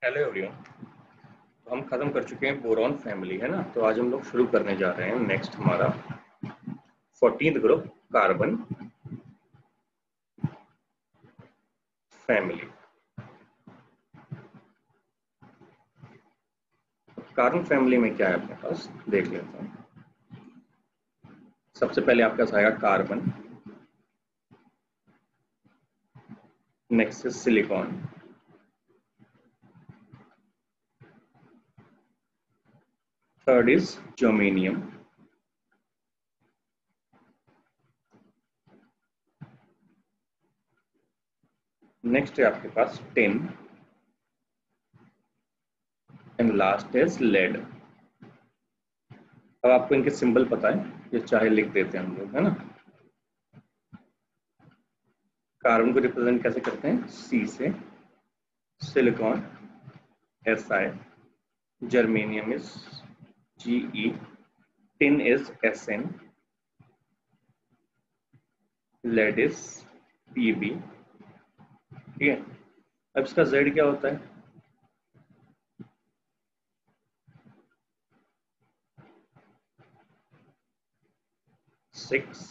Hello everyone. तो हम खत्म कर चुके हैं बोरॉन फैमिली, है ना। तो आज हम लोग शुरू करने जा रहे हैं नेक्स्ट हमारा 14th group carbon family. Carbon family में क्या है अपने पास देख लेते हैं। सबसे पहले आपके पास आएगा carbon, next is silicon, third is germanium, next है आपके पास tin and last is lead. अब आपको इनके सिंबल पता है, ये चाहे लिख देते हैं हम लोग, है ना। कार्बन को रिप्रेजेंट कैसे करते हैं, सी से, silicon Si, germanium is Ge, tin is Sn, lead is Pb। ठीक है। अब इसका Z क्या होता है, 6,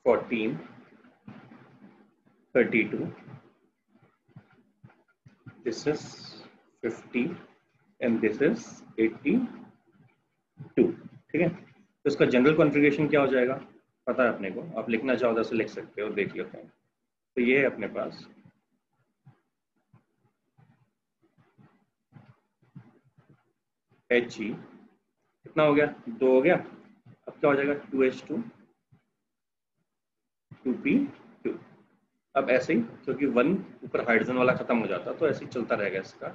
14, 32, this is 50 and this is 82। ठीक है। तो इसका जनरल कॉन्फ़िगरेशन क्या हो जाएगा, पता है अपने को, आप लिखना चाहो तो लिख सकते हो, देख लेते हैं। तो ये है अपने पास He, कितना हो गया, 2 हो गया। अब क्या हो जाएगा, 2H2, 2P2। अब ऐसे ही, क्योंकि 1 ऊपर हाइड्रोजन वाला खत्म हो जाता तो ऐसे ही चलता रहेगा इसका,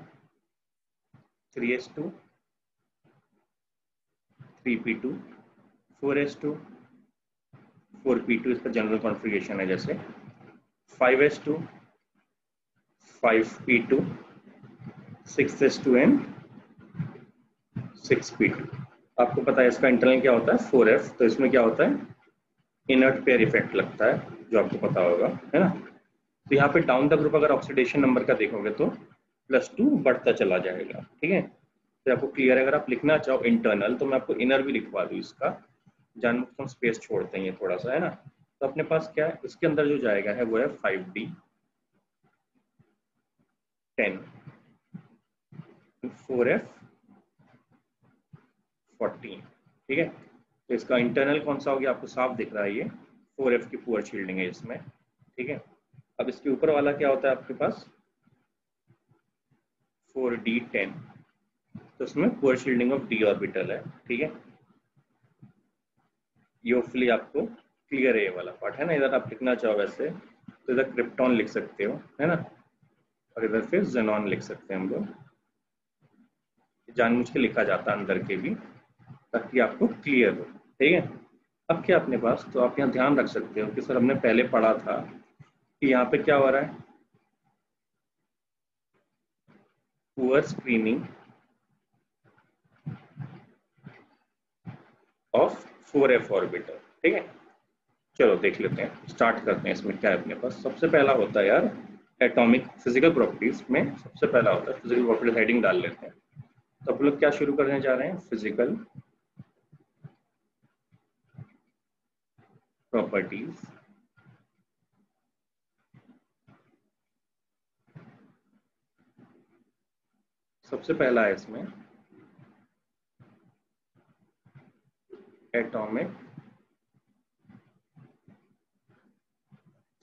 3H2, 3P2, 4H2, 4P2 इसका जनरल कॉन्फ़िगरेशन है जैसे, 5H2, 5P2, 6H2 and 6P2। आपको पता है इसका इंटरनल क्या होता है, 4F। तो इसमें क्या होता है, इनर्ट पेयर इफेक्ट लगता है, जो आपको पता होगा, है ना। तो यहाँ पे डाउन द ग्रुप अगर ऑक्सीडेशन नंबर का देखोगे तो +2 बढ़ता चला जाएगा। ठीक है। तो आपको क्लियर है, अगर आप लिखना चाहो इंटरनल तो मैं आपको इनर भी लिखवा दूँ इसका, जानबूझ हम स्पेस छोड़ते हैं ये थोड़ा सा, है ना। तो अपने पास क्या है, इसके अंदर जो जाएगा है वो है 5D, 10, 4F, 14। ठीक है। तो इसका इंटरनल कौन सा हो गया, आपको साफ दिख रहा है, ये 4F की पुअर शील्डिंग है इसमें। ठीक है। अब इसके ऊपर वाला क्या होता है आपके पास, 4D10, तो इसमें poor shielding of D orbital है। ठीक है। ये होपफुली आपको क्लियर है ये वाला पार्ट, है ना। इधर आप लिखना चाहो वैसे तो इधर क्रिप्टॉन लिख सकते हो, है ना, और इधर फिर जेनॉन लिख सकते हैं हम लोग, जानबूझ के लिखा जाता है अंदर के भी, ताकि आपको क्लियर हो। ठीक है। अब क्या अपने पास, तो आप यहाँ ध्यान रख सकते हो कि सर हमने पहले पढ़ा था कि यहाँ पे क्या हो रहा है, poor screening of 4F orbital. ठीक है। चलो देख लेते हैं, स्टार्ट करते हैं। इसमें क्या है अपने पास, सबसे पहला होता है यार एटॉमिक फिजिकल प्रॉपर्टीज में, सबसे पहला होता है फिजिकल प्रॉपर्टीज, हेडिंग डाल लेते हैं। तो आप लोग क्या शुरू करने जा रहे हैं, फिजिकल प्रॉपर्टीज। सबसे पहला है इसमें एटॉमिक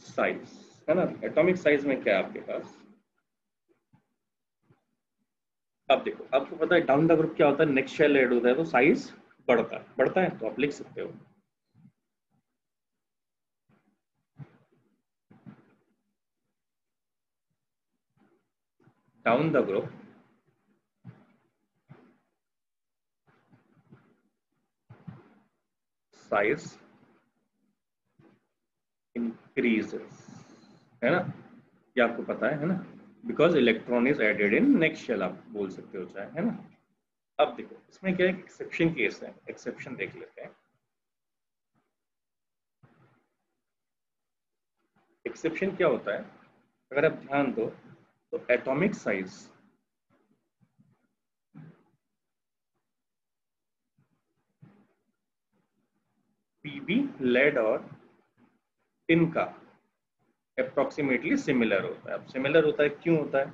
साइज, है ना। एटॉमिक साइज में क्या है आपके पास, अब देखो आपको पता है डाउन द ग्रुप क्या होता है, नेक्स्ट शेल ऐड होता है तो साइज बढ़ता है, तो आप लिख सकते हो down the group size increases, है ना। ये आपको पता है ना, because electron is added in next shell, आप बोल सकते हो चाहे, है ना। अब देखो इसमें क्या है, एक्सेप्शन केस है, एक्सेप्शन देख लेते हैं। एक्सेप्शन क्या होता है, अगर आप ध्यान दो तो एटॉमिक साइज पीबी लेड और टिन का अप्रोक्सीमेटली सिमिलर होता है। अब सिमिलर होता है क्यों होता है?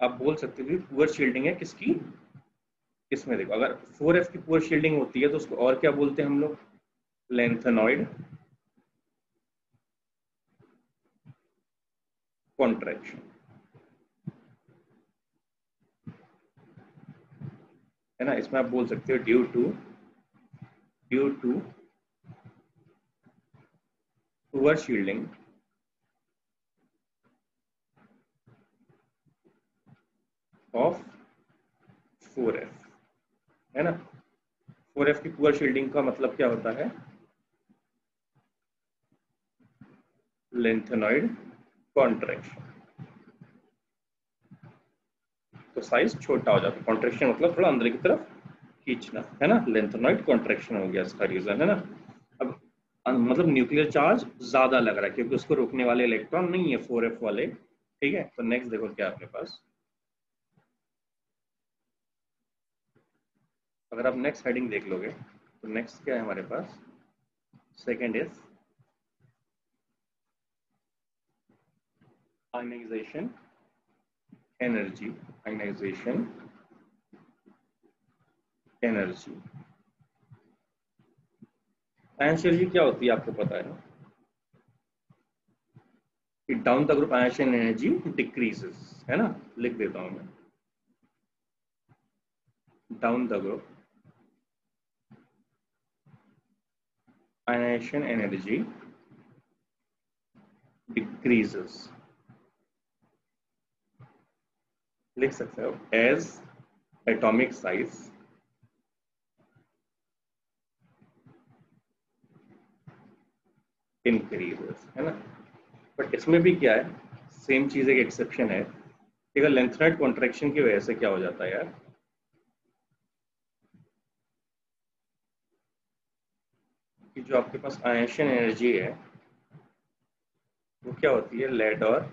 आप बोल सकते हो पुअर शील्डिंग है किसकी, इसमें देखो अगर 4F की पुअर शील्डिंग होती है तो उसको और क्या बोलते हैं हम लोग? लेंथेनॉइड कॉन्ट्रैक्शन, है ना। इसमें आप बोल सकते हो due to poor shielding of 4F, है ना। 4F की पुअर शील्डिंग का मतलब क्या होता है? लेंथेनॉइड कॉन्ट्रैक्शन, तो साइज छोटा हो जाता है। कॉन्ट्रैक्शन मतलब थोड़ा अंदर की तरफ खींचना, है ना। लेंथेनॉइड कॉन्ट्रैक्शन हो गया इसका रीजन, है ना। अब मतलब न्यूक्लियर चार्ज ज्यादा लग रहा है क्योंकि उसको रोकने वाले इलेक्ट्रॉन नहीं है 4F वाले, ठीक है। तो नेक्स्ट देखो क्या अपने पास, अगर आप नेक्स्ट हेडिंग देख लोगे तो नेक्स्ट क्या है हमारे पास? Second is ionisation energy. Ionisation energy, ion energy क्या होती है आपको पता है ना? कि down the group ion energy decreases, है ना। लिख देता हूं मैं, down the group ion energy decreases, लिख सकते हो एज एटॉमिक साइज इंक्रीजेस, है ना। बट इसमें भी क्या है, सेम चीज, एक एक्सेप्शन है कि अगर लेंथेनॉइड कॉन्ट्रैक्शन की वजह से क्या हो जाता है यार, कि जो आपके पास आयन एनर्जी है वो क्या होती है? लेड और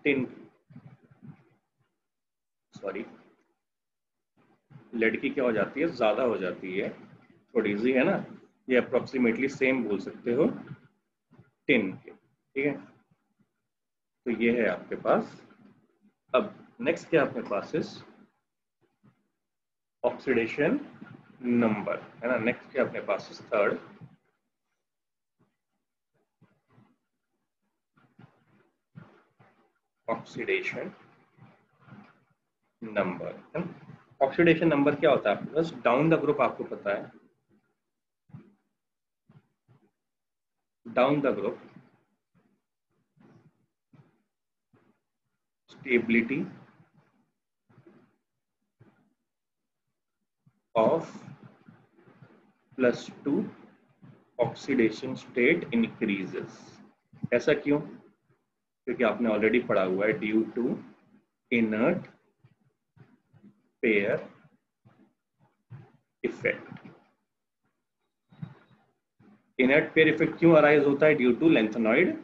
टिन, सॉरी, लेड की क्या हो जाती है? ज्यादा हो जाती है थोड़ी सी, है ना। ये अप्रोक्सीमेटली सेम बोल सकते हो टिन के, ठीक है। तो ये है आपके पास। अब नेक्स्ट क्या अपने पास इज ऑक्सीडेशन नंबर, है ना। नेक्स्ट क्या अपने पास इज थर्ड ऑक्सीडेशन नंबर, है ना। ऑक्सीडेशन नंबर क्या होता है आपके पास? डाउन द ग्रुप आपको पता है, down the group stability of +2 oxidation state increases. ऐसा क्यों? क्योंकि आपने ऑलरेडी पढ़ा हुआ है due to inert pair effect. Inert pair effect क्यों अराइज होता है? ड्यू टू लेंथेनॉइड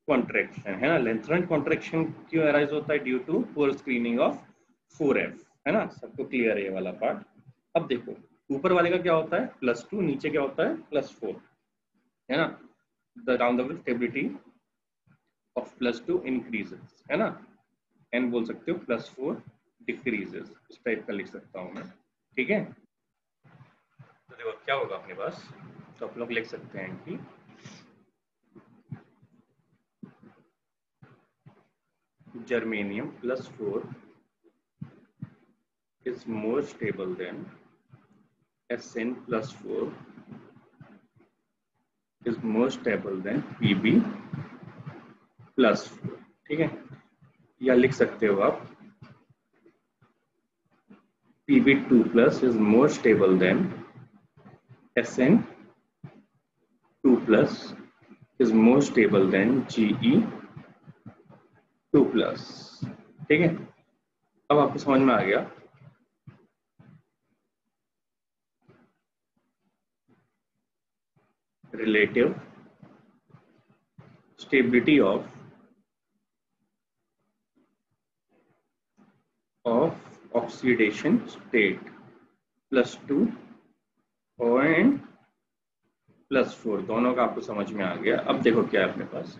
कॉन्ट्रैक्शन, है ना। लेंथेनॉइड कॉन्ट्रैक्शन क्यों अराइज होता है? Due to poor screening of 4F, है ना। सबको क्लियर है ये वाला पार्ट। अब देखो ऊपर वाले का क्या होता है? +2, नीचे क्या होता है? +4, है ना। The down the stability of +2 increases, है ना। एन बोल सकते हो, +4 डिक्रीजेस, इस टाइप का लिख सकता हूं मैं, ठीक है। तो देखो क्या होगा अपने पास, तो आप लोग लिख सकते हैं कि germanium +4 is more stable than Sn+4 is more stable than Pb+4, ठीक है। या लिख सकते हो आप Pb2+ is more stable than Sn2+ is more stable than Ge2+, ठीक है। अब आपको समझ में आ गया relative stability of oxidation state +2 और +4 दोनों का आपको समझ में आ गया। अब देखो क्या है अपने पास,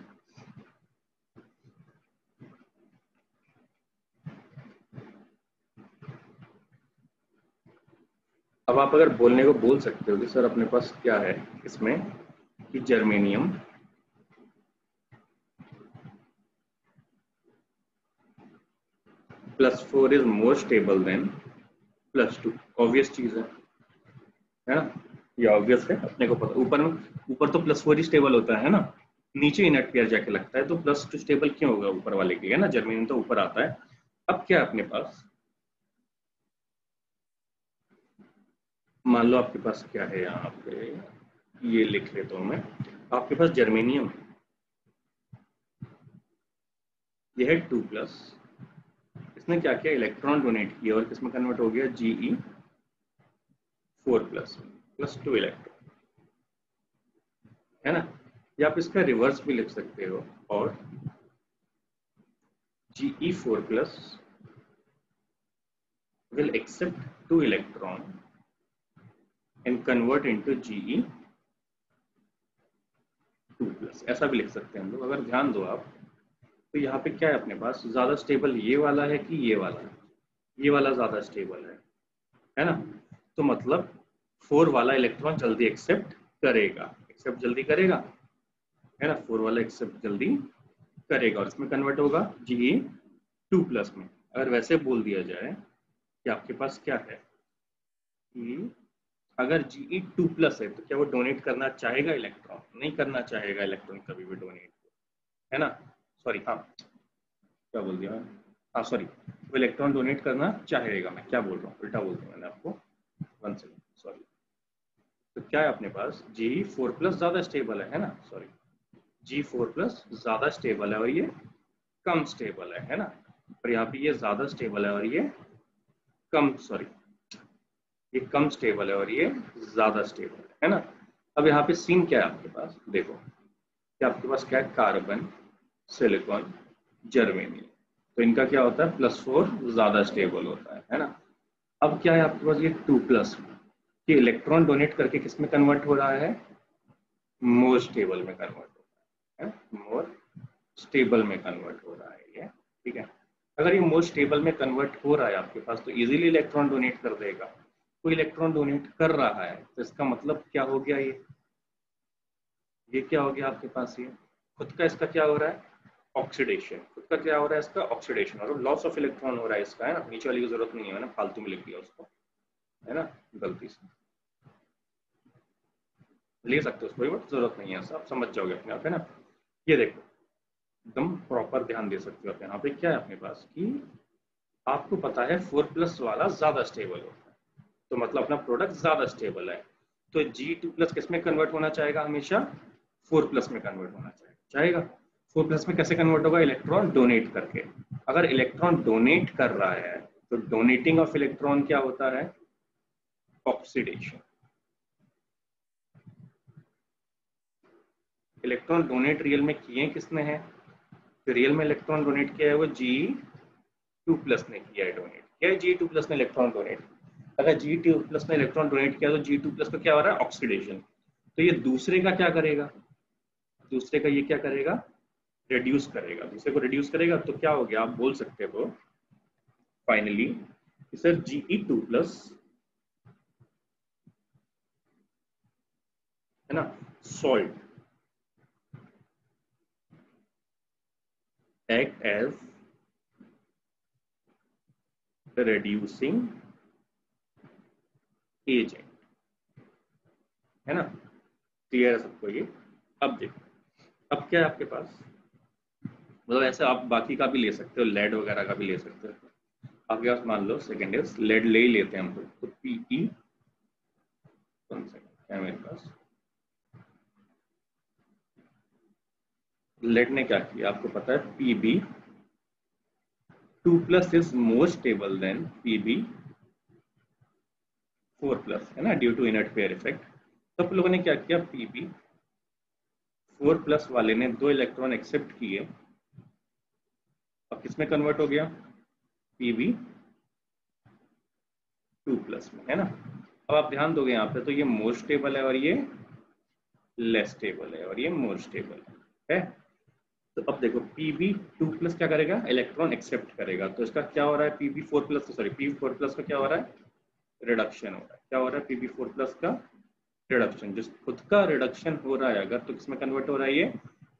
अब आप अगर बोलने को बोल सकते हो कि सर अपने पास क्या है इसमें कि germanium +4 is more stable then +2, obvious चीज है ना, ये ऑब्वियस है, अपने को पता। ऊपर तो +4 ही स्टेबल होता है ना, नीचे इनर्ट पेयर जाके लगता है, तो +2 स्टेबल क्यों होगा ऊपर वाले के, है ना, जर्मेनियम तो ऊपर आता है। अब क्या है अपने पास, मान लो आपके पास क्या है यहाँ पे, ये लिख लेता हूँ मैं, आपके पास जर्मेनियम है, ये है 2+, इसने क्या किया, इलेक्ट्रॉन डोनेट किया और किसमें कन्वर्ट हो गया, Ge4+ +2 इलेक्ट्रॉन, है ना। या आप इसका रिवर्स भी लिख सकते हो, और Ge4+ will accept 2 electron and convert into Ge2+, ऐसा भी लिख सकते हैं हम लोग। अगर ध्यान दो आप, तो यहाँ पे क्या है अपने पास, ज्यादा स्टेबल ये वाला है कि ये वाला है, ये वाला ज्यादा स्टेबल है ना, तो मतलब 4 वाला इलेक्ट्रॉन जल्दी एक्सेप्ट करेगा, एक्सेप्ट जल्दी करेगा, है ना, 4 वाला एक्सेप्ट जल्दी करेगा और इसमें कन्वर्ट होगा Ge2+ में। अगर वैसे बोल दिया जाए कि आपके पास क्या है कि अगर Ge2+ है तो क्या वो डोनेट करना चाहेगा इलेक्ट्रॉन, नहीं करना चाहेगा इलेक्ट्रॉन कभी भी डोनेट, है ना, सॉरी, हाँ क्या बोल दिया, हाँ सॉरी, वो इलेक्ट्रॉन डोनेट करना चाहेगा, मैं क्या बोल रहा हूँ, उल्टा बोल दिया मैंने आपको, 1 सेकेंड, सॉरी। तो क्या है अपने पास, Ge4+ ज्यादा स्टेबल है ना, सॉरी, Ge4+ ज्यादा स्टेबल है और ये कम स्टेबल है ना, और यहाँ पे ये ज्यादा स्टेबल है और ये कम, सॉरी, ये कम स्टेबल है और ये ज्यादा स्टेबल है ना। अब यहाँ पे सीन क्या है आपके पास, देखो कि आपके पास क्या है, कार्बन, सिलिकॉन, जर्मेनियम, तो इनका क्या होता है, +4 ज्यादा स्टेबल होता है ना। अब क्या है आपके पास, ये 2+, कि इलेक्ट्रॉन डोनेट करके किस में कन्वर्ट हो रहा है, मोर स्टेबल में कन्वर्ट हो रहा है, मोर स्टेबल में कन्वर्ट हो रहा है ये, ठीक है। अगर ये मोर स्टेबल में कन्वर्ट हो रहा है आपके पास, तो इजीली इलेक्ट्रॉन डोनेट कर देगा, कोई इलेक्ट्रॉन डोनेट कर रहा है तो इसका मतलब क्या हो गया, ये क्या हो गया आपके पास, ये खुद का इसका क्या हो रहा है, ऑक्सीडेशन, खुद का क्या हो रहा है इसका, ऑक्सीडेशन, और लॉस ऑफ इलेक्ट्रॉन हो रहा है इसका, है ना, नीचे वाली की जरूरत नहीं है ना, फालतू में लिख दिया उसको, है ना, गलती से ले सकते हो उसको, बट जरूरत नहीं है, आप समझ जाओगे अपने आप, है ना। ये देखो एकदम प्रॉपर ध्यान दे सकते हो आप, यहाँ पे क्या है अपने पास कि आपको पता है 4+ वाला ज्यादा स्टेबल होता है, तो मतलब अपना प्रोडक्ट ज्यादा स्टेबल है, तो G2+ किस में कन्वर्ट होना चाहेगा, हमेशा 4+ में कन्वर्ट होना चाहेगा। 4+ में कैसे कन्वर्ट होगा, इलेक्ट्रॉन डोनेट करके। अगर इलेक्ट्रॉन डोनेट कर रहा है तो डोनेटिंग ऑफ इलेक्ट्रॉन क्या होता है, ऑक्सीडेशन। इलेक्ट्रॉन डोनेट रियल में किए किसने है, तो रियल में इलेक्ट्रॉन डोनेट किया है वो G2+ ने किया है, डोनेट किया है G2+ ने इलेक्ट्रॉन डोनेट। अगर G2+ ने इलेक्ट्रॉन डोनेट किया तो G2+ को क्या हो रहा है, ऑक्सीडेशन, तो ये दूसरे का क्या करेगा, दूसरे का ये क्या करेगा, रिड्यूस करेगा, दूसरे को रिड्यूस करेगा, तो क्या हो गया, आप बोल सकते हो फाइनली सर Ge2+ है ना, salt act as reducing agent, है ना, क्लियर है सबको ये। अब देखो, अब क्या है आपके पास, मतलब ऐसे आप बाकी का भी ले सकते हो, लेड वगैरह का भी ले सकते हो, आपके पास मान लो सेकेंड इज लेड ले ही लेते हैं हम लोग, तो Pe, क्या है मेरे पास, लेड ने क्या किया आपको पता है, Pb2+ is more stable then Pb4+, है ना, due to inert pair effect. तो आप लोगों ने क्या किया, Pb4+ वाले ने 2 इलेक्ट्रॉन एक्सेप्ट किए, अब किसमें कन्वर्ट हो गया, Pb 2+ में, है ना। अब आप ध्यान दोगे यहाँ पे, तो ये मोर स्टेबल है और ये लेस स्टेबल है और ये मोर स्टेबल है। तो अब देखो Pb2+ क्या करेगा, इलेक्ट्रॉन एक्सेप्ट करेगा, तो इसका क्या हो रहा है, Pb4+ का क्या हो रहा है, रिडक्शन हो रहा है। क्या हो रहा है, Pb4+ का रिडक्शन। जिस खुद का रिडक्शन हो रहा है अगर, तो किसमें कन्वर्ट हो रहा है, ये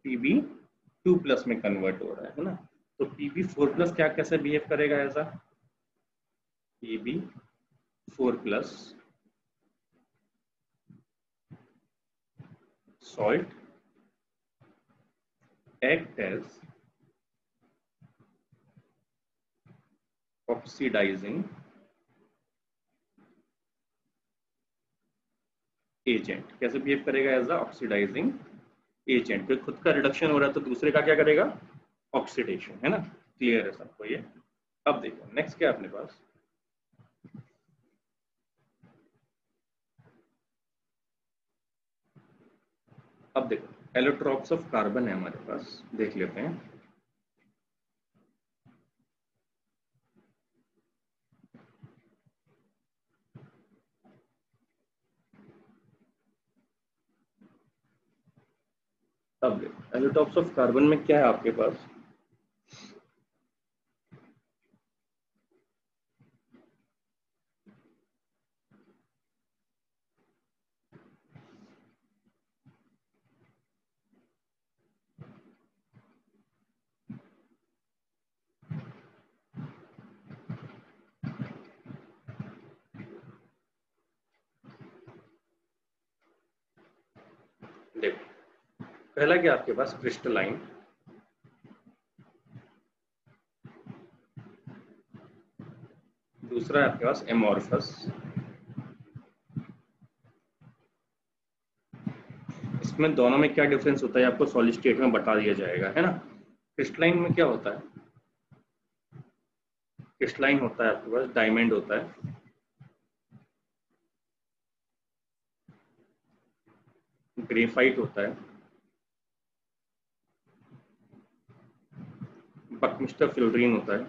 Pb2+ में कन्वर्ट हो रहा है ना। तो Pb4+ क्या कैसे बिहेव करेगा, ऐसा Pb4+ salt act as oxidizing agent. कैसे बिहेव करेगा, एज अ ऑक्सीडाइजिंग एजेंट। फिर खुद का रिडक्शन हो रहा है तो दूसरे का क्या करेगा, ऑक्सीडेशन, है ना। क्लियर है सबको ये। अब देखो नेक्स्ट क्या है अपने पास, अब देखो एलोट्रॉप्स ऑफ कार्बन है हमारे पास, देख लेते हैं। अब देखो एलोट्रॉप्स ऑफ कार्बन में क्या है आपके पास, देखो पहला क्या आपके पास, क्रिस्टलाइन, दूसरा है आपके पास एमोर्फस। इसमें दोनों में क्या डिफरेंस होता है आपको सॉलिड स्टेट में बता दिया जाएगा, है ना। क्रिस्टलाइन में क्या होता है, क्रिस्टलाइन होता है आपके पास डायमंड होता है, ग्रेफाइट होता है, बकमिस्टर फ्लोरीन होता है,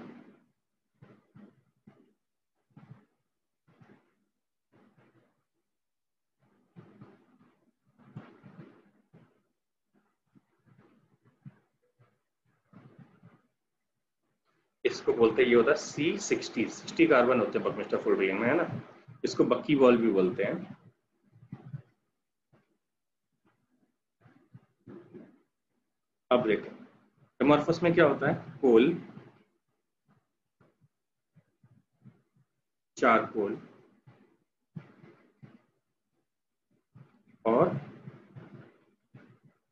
इसको बोलते हैं, ये होता है C60 कार्बन होते हैं बकमिस्टर फ्लोरीन में, है ना। इसको बक्की बॉल भी बोलते हैं। अब देखो एमोर्फस में क्या होता है, कोल, चारकोल और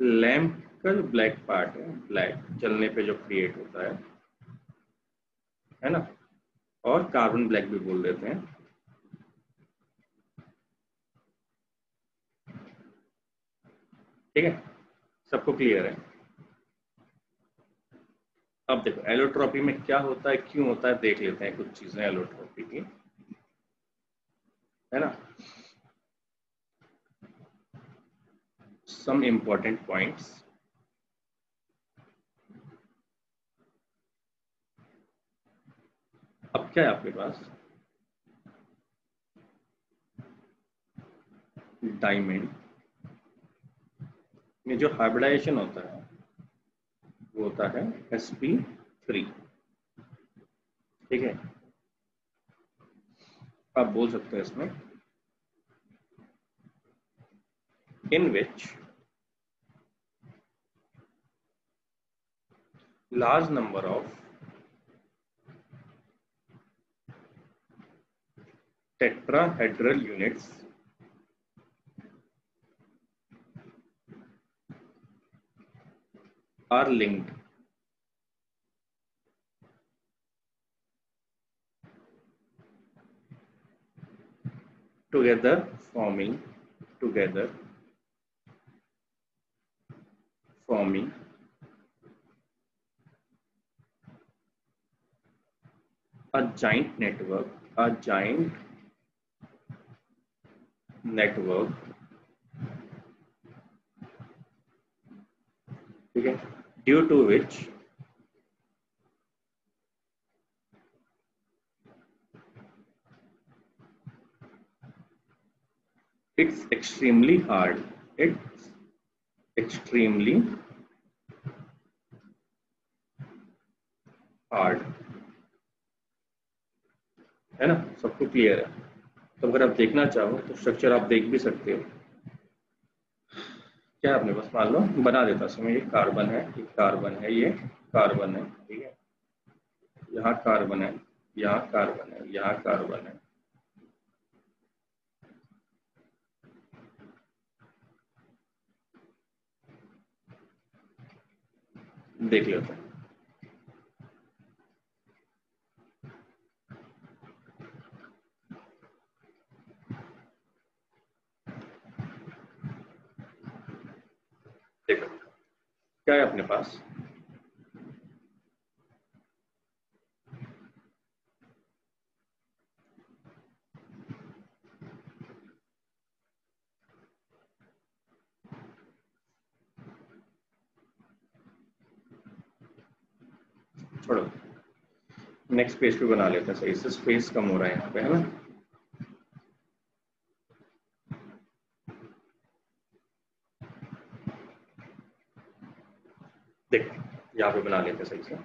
लैम्प का जो ब्लैक पार्ट है, ब्लैक जलने पे जो क्रिएट होता है ना, और कार्बन ब्लैक भी बोल देते हैं। ठीक है, सबको क्लियर है। अब देखो एलोट्रॉपी में क्या होता है, क्यों होता है, देख लेते हैं कुछ चीजें एलोट्रॉपी की, है ना। Some important points. अब क्या है आपके पास, डायमंड में जो हाइब्रिडाइजेशन होता है वो होता है sp3। ठीक है, आप बोल सकते हैं इसमें इन विच large number of tetrahedral units are linked together forming a giant network, ठीक है, due to which It's extremely hard. It's extremely hard. है ना, सबको क्लियर है? तो अगर आप देखना चाहो तो स्ट्रक्चर आप देख भी सकते हो। क्या आपने बस मान लो बना देता समय, ये कार्बन है, ये कार्बन है, ये कार्बन है, ठीक है, यहाँ कार्बन है, यहाँ कार्बन है, यहाँ कार्बन है, देख लेते हैं। देखो क्या है अपने पास, छोड़ो, नेक्स्ट पेज पे बना लेते हैं सही से, स्पेस कम हो रहा है यहाँ पे, है ना। देख यहाँ पे बना लेते हैं सही से।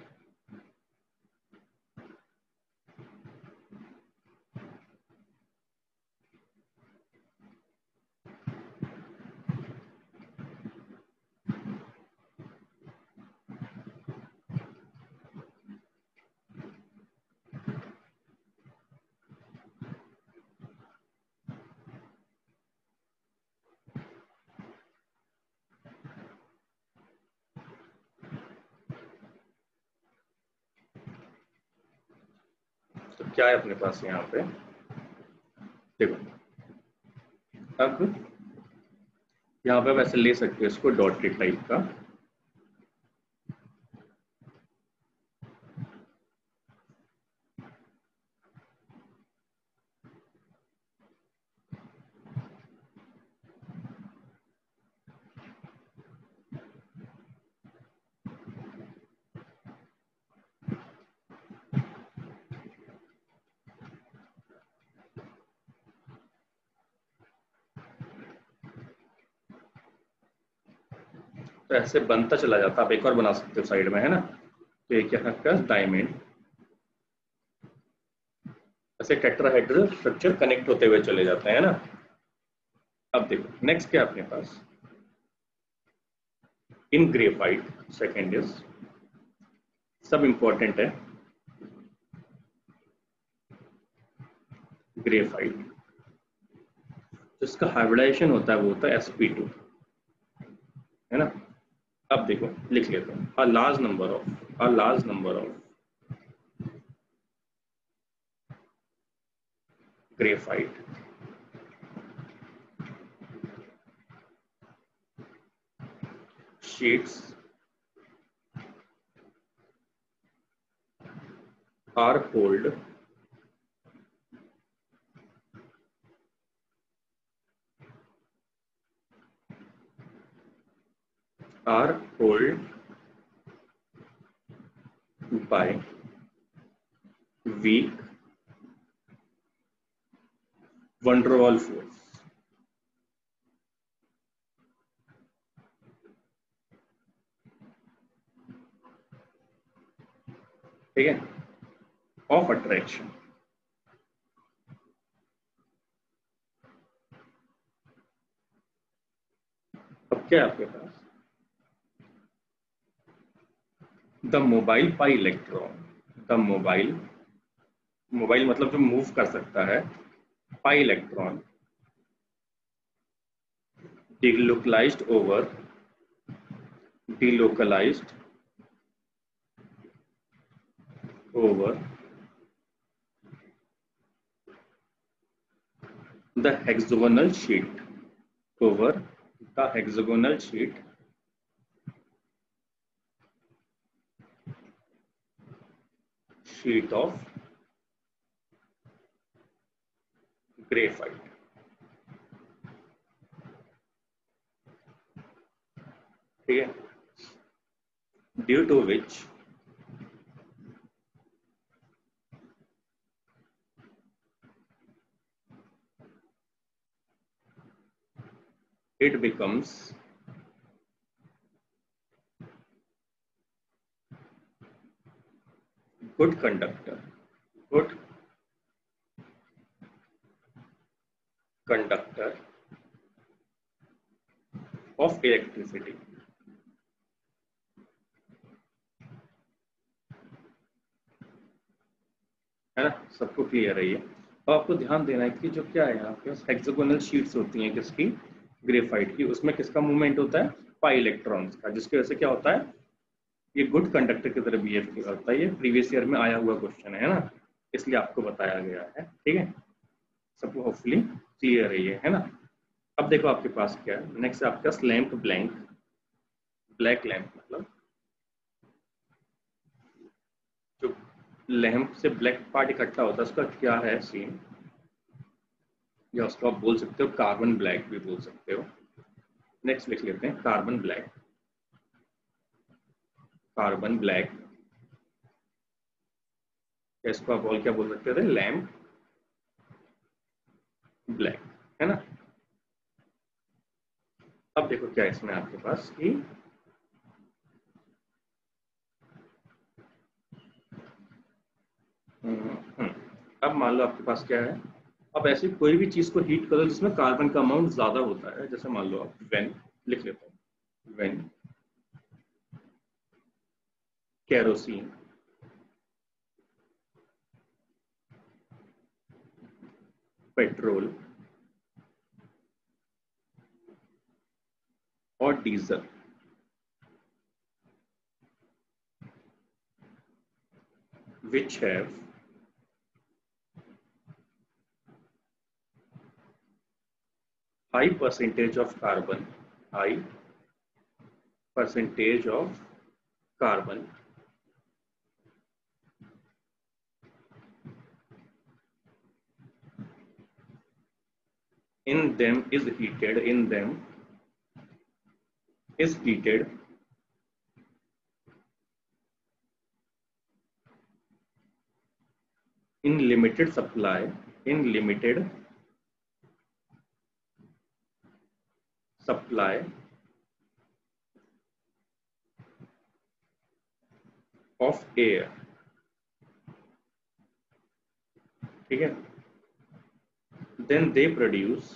तो क्या है अपने पास यहाँ पे, देखो अब यहाँ पे वैसे ले सकते हो इसको डॉटेड टाइप का, तो ऐसे बनता चला जाता। आप एक और बना सकते हो साइड में, है ना। तो एक यहाँ का डायमंड, ऐसे टेट्राहेड्रल स्ट्रक्चर कनेक्ट होते हुए चले जाते हैं, है ना। अब देखो नेक्स्ट क्या अपने पास, इन ग्रेफाइट, सेकेंड इज सब इंपॉर्टेंट है, ग्रेफाइट जिसका हाइब्रिडाइजेशन होता है वो होता है sp2, है ना। अब देखो लिख लेते हैं, a large number of graphite sheets are pulled by weak van der Waal force। ठीक है, ऑफ अट्रैक्शन। अब क्या है आपके पास, the mobile pi electron, the mobile, mobile मतलब जो मूव कर सकता है, pi electron delocalized over the hexagonal sheet, over the hexagonal sheet of graphite। ठीक है, due to which it becomes good conductor of electricity। है ना, सबको क्लियर है ये। और आपको ध्यान देना है कि जो क्या है यहाँ पे हेक्सागोनल शीट्स होती हैं किसकी, ग्रेफाइट की, उसमें किसका मूवमेंट होता है, पाई इलेक्ट्रॉन्स का, जिसकी वजह से क्या होता है, ये गुड कंडक्टर की तरह बिहेव करता है। ये प्रीवियस ईयर में आया हुआ क्वेश्चन है ना, इसलिए आपको बताया गया है। ठीक है, सबको होपफुली क्लियर है ये, है ना। अब देखो आपके पास क्या है, नेक्स्ट आपके पास लैंप ब्लैंक, ब्लैक लैंप मतलब जो लैंप से ब्लैक पार्ट इकट्ठा होता है उसका क्या है सीन, या उसको आप बोल सकते हो कार्बन ब्लैक भी बोल सकते हो। नेक्स्ट लिख लेते हैं कार्बन ब्लैक, कार्बन ब्लैक, इसको आप और क्या बोल सकते थे, लैंप ब्लैक, है ना। अब देखो क्या इसमें आपके पास कि अब मान लो आपके पास क्या है, अब ऐसी कोई भी चीज को हीट करो जिसमें कार्बन का अमाउंट ज्यादा होता है, जैसे मान लो आप व्हेन लिख लेते हैं, व्हेन केरोसिन पेट्रोल और diesel which have high percentage of carbon, high percentage of carbon in them is heated, in them is heated in limited supply, in limited supply of air। ठीक है, then they produce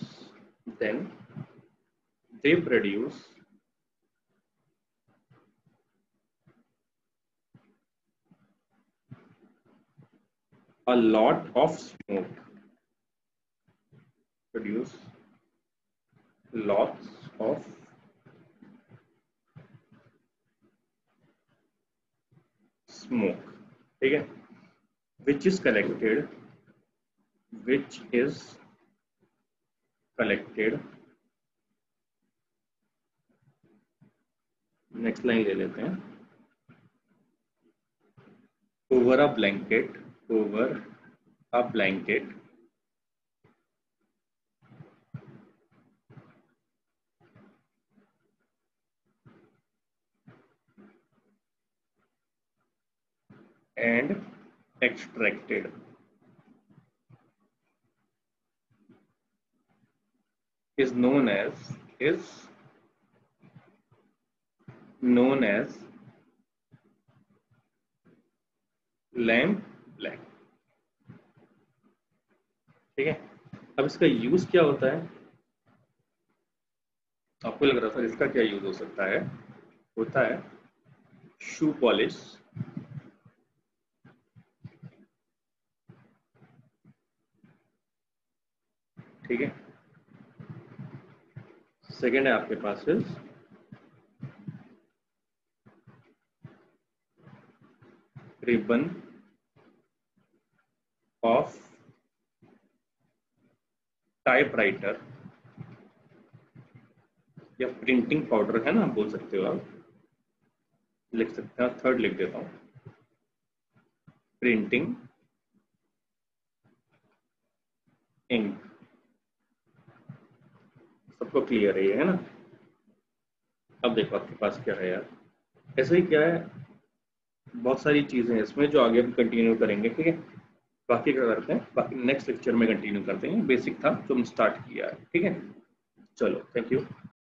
a lot of smoke, produce lots of smoke। ठीक है, which is collected next line ले लेते हैं, over a blanket and extracted is known as lamp black. ठीक है, अब इसका यूज क्या होता है, आपको लग रहा था इसका क्या यूज हो सकता है, होता है शू पॉलिश, ठीक है। सेकेंड है आपके पास रिबन ऑफ टाइपराइटर या प्रिंटिंग पाउडर, है ना, बोल सकते हो आप, लिख सकते हैं। थर्ड लिख देता हूं, प्रिंटिंग इंक। सबको क्लियर है ना। अब देखो आपके पास क्या है यार, ऐसे ही क्या है, बहुत सारी चीजें हैं इसमें जो आगे हम कंटिन्यू करेंगे। ठीक है, बाकी क्या करते हैं, बाकी नेक्स्ट लेक्चर में कंटिन्यू करते हैं। बेसिक था जो हम स्टार्ट किया है। ठीक है, चलो, थैंक यू।